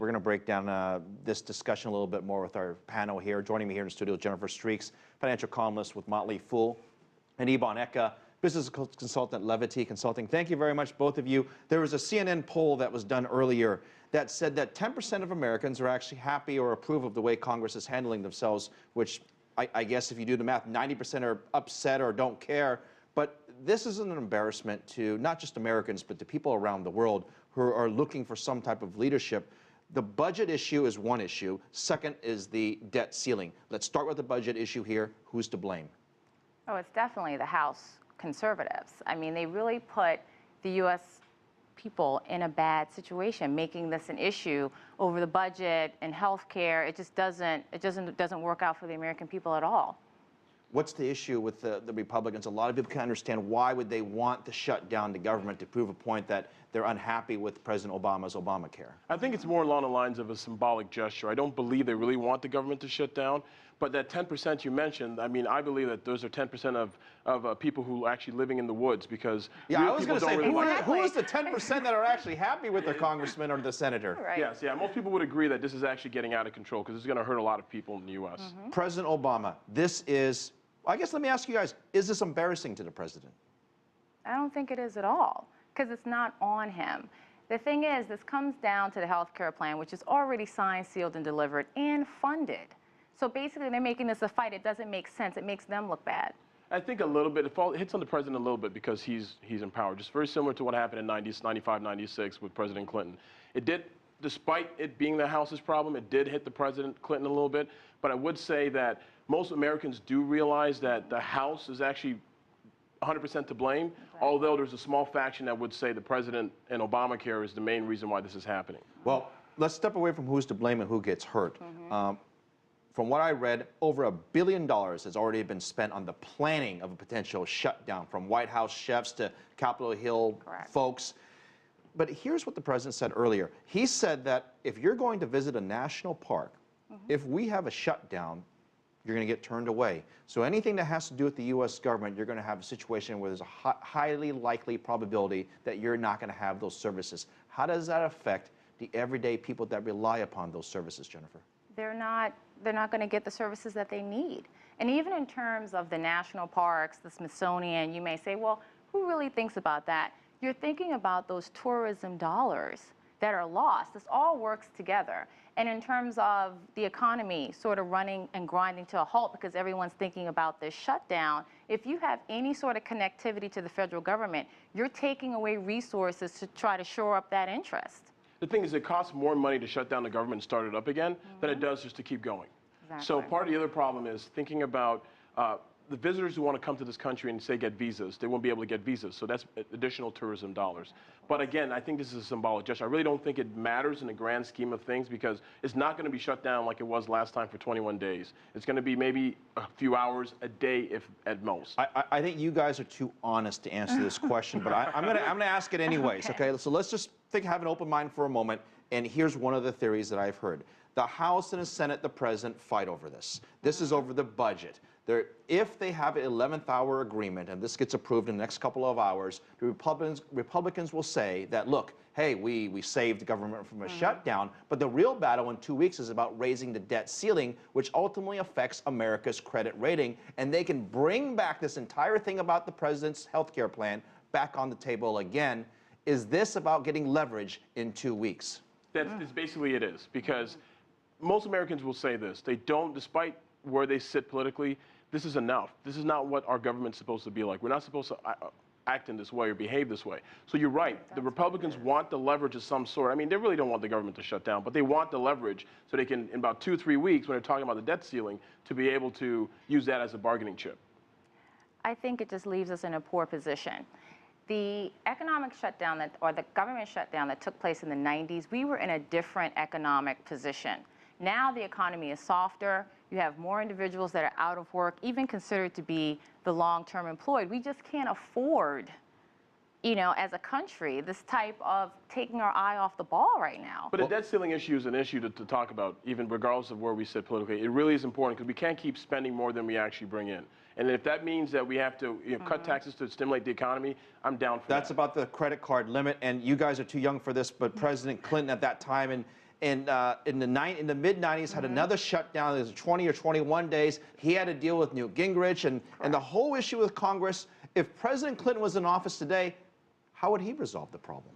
We're going to break down this discussion a little bit more with our panel here. Joining me here in the studio, Jennifer Streaks, financial columnist with Motley Fool, and Ebong, business consultant at Levyti Consulting. Thank you very much, both of you. There was a CNN poll that was done earlier that said that 10% of Americans are actually happy or approve of the way Congress is handling themselves, which I guess if you do the math, 90% are upset or don't care. But this is an embarrassment to not just Americans, but to people around the world who are looking for some type of leadership. The budget issue is one issue. Second is the debt ceiling. Let's start with the budget issue here. Who's to blame? Oh, it's definitely the House conservatives. I mean, they really put the U.S. people in a bad situation, making this an issue over the budget and health care. It just doesn't work out for the American people at all. What's the issue with the Republicans? A lot of people can't understand why would they want to shut down the government to prove a point that they're unhappy with President Obama's Obamacare. I think it's more along the lines of a symbolic gesture. I don't believe they really want the government to shut down. But that 10% you mentioned, I mean, I believe that those are 10% of people who are actually living in the woods because I was going to say, really who is the 10% that are actually happy with their congressman or the senator? Right. Yes, yeah, most people would agree that this is actually getting out of control because it's going to hurt a lot of people in the U.S. Mm-hmm. President Obama, this is, I guess let me ask you guys, is this embarrassing to the president? I don't think it is at all, because it's not on him. The thing is, this comes down to the health care plan, which is already signed, sealed, and delivered, and funded. So basically, they're making this a fight. It doesn't make sense. It makes them look bad. I think a little bit. It hits on the president a little bit because he's in power. Just very similar to what happened in 95, 96 with President Clinton. It did, despite it being the House's problem, it did hit the President Clinton a little bit. But I would say that most Americans do realize that the House is actually 100% to blame, although there's a small faction that would say the president and Obamacare is the main reason why this is happening. Well, let's step away from who's to blame and who gets hurt. Mm-hmm. From what I read, over $1 billion has already been spent on the planning of a potential shutdown, from White House chefs to Capitol Hill folks. But here's what the president said earlier. He said that if you're going to visit a national park, if we have a shutdown, you're going to get turned away. So anything that has to do with the U.S. government, you're going to have a situation where there's a highly likely probability that you're not going to have those services. How does that affect the everyday people that rely upon those services, Jennifer? They're not going to get the services that they need. And even in terms of the national parks, the Smithsonian, you may say, well, who really thinks about that? You're thinking about those tourism dollars that are lost. This all works together. And in terms of the economy sort of running and grinding to a halt because everyone's thinking about this shutdown, if you have any sort of connectivity to the federal government, you're taking away resources to try to shore up that interest. The thing is, it costs more money to shut down the government and start it up again than it does just to keep going. Exactly. So part of the other problem is thinking about the visitors who want to come to this country and say get visas, they won't be able to get visas. So that's additional tourism dollars. But again, I think this is a symbolic gesture. I really don't think it matters in the grand scheme of things because it's not going to be shut down like it was last time for 21 days. It's going to be maybe a few hours a day, if at most. I think you guys are too honest to answer this question, but I'm going to ask it anyways. Okay, so let's just have an open mind for a moment. And here's one of the theories that I've heard. The House and the Senate, the President fight over this. This is over the budget. If they have an 11th hour agreement and this gets approved in the next couple of hours, the Republicans will say that, look, hey, we saved the government from a shutdown, but the real battle in 2 weeks is about raising the debt ceiling, which ultimately affects America's credit rating, and they can bring back this entire thing about the president's health care plan back on the table again. Is this about getting leverage in 2 weeks? That's basically it is, because most Americans will say this. They don't, despite where they sit politically, this is enough. This is not what our government's supposed to be like. We're not supposed to act in this way or behave this way. So you're right. The Republicans want the leverage of some sort. I mean, they really don't want the government to shut down, but they want the leverage so they can, in about 2 or 3 weeks, when they're talking about the debt ceiling, to be able to use that as a bargaining chip. I think it just leaves us in a poor position. The economic shutdown or the government shutdown that took place in the 90s, we were in a different economic position. Now the economy is softer. You have more individuals that are out of work, even considered to be the long-term employed. We just can't afford, you know, as a country, this type of taking our eye off the ball right now. But the debt ceiling issue is an issue to talk about, even regardless of where we sit politically. It really is important because we can't keep spending more than we actually bring in. And if that means that we have to cut taxes to stimulate the economy, I'm down for that. That's about the credit card limit, and you guys are too young for this, but President Clinton at that time, in the mid-90s had another shutdown. It was 20 or 21 days. He had to deal with Newt Gingrich and the whole issue with Congress. If President Clinton was in office today, how would he resolve the problem?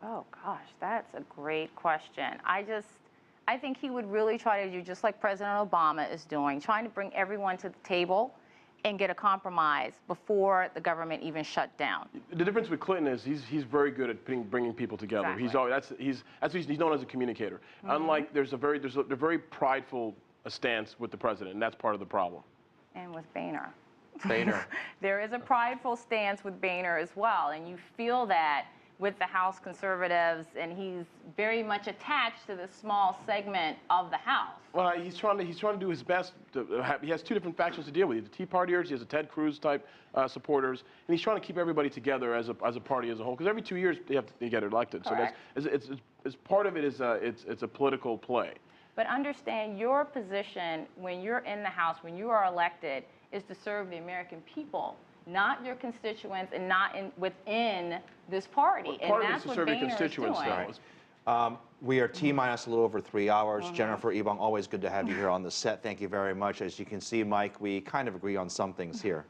Oh gosh, that's a great question. I think he would really try to do just like President Obama is doing, trying to bring everyone to the table and get a compromise before the government even shut down. The difference with Clinton is he's very good at bringing people together. Exactly. He's known as a communicator. Unlike there's a very prideful stance with the president, and that's part of the problem. And with Boehner. Boehner. There is a prideful stance with Boehner as well, and you feel that with the House conservatives, and he's very much attached to this small segment of the House. Well, he's trying to do his best. He has two different factions to deal with. He has the Tea Partiers, he has the Ted Cruz type supporters, and he's trying to keep everybody together as a party as a whole. Because every 2 years they get elected. Correct. So it's part of it is it's a political play. But understand your position when you're in the House, when you are elected, is to serve the American people, not your constituents and not within this party. Well, part and of it that's is to what serve your Boehner is constituents, doing. though. We are T-minus a little over 3 hours. Jennifer, Ebong, always good to have you here on the set. Thank you very much. As you can see, Mike, we kind of agree on some things here.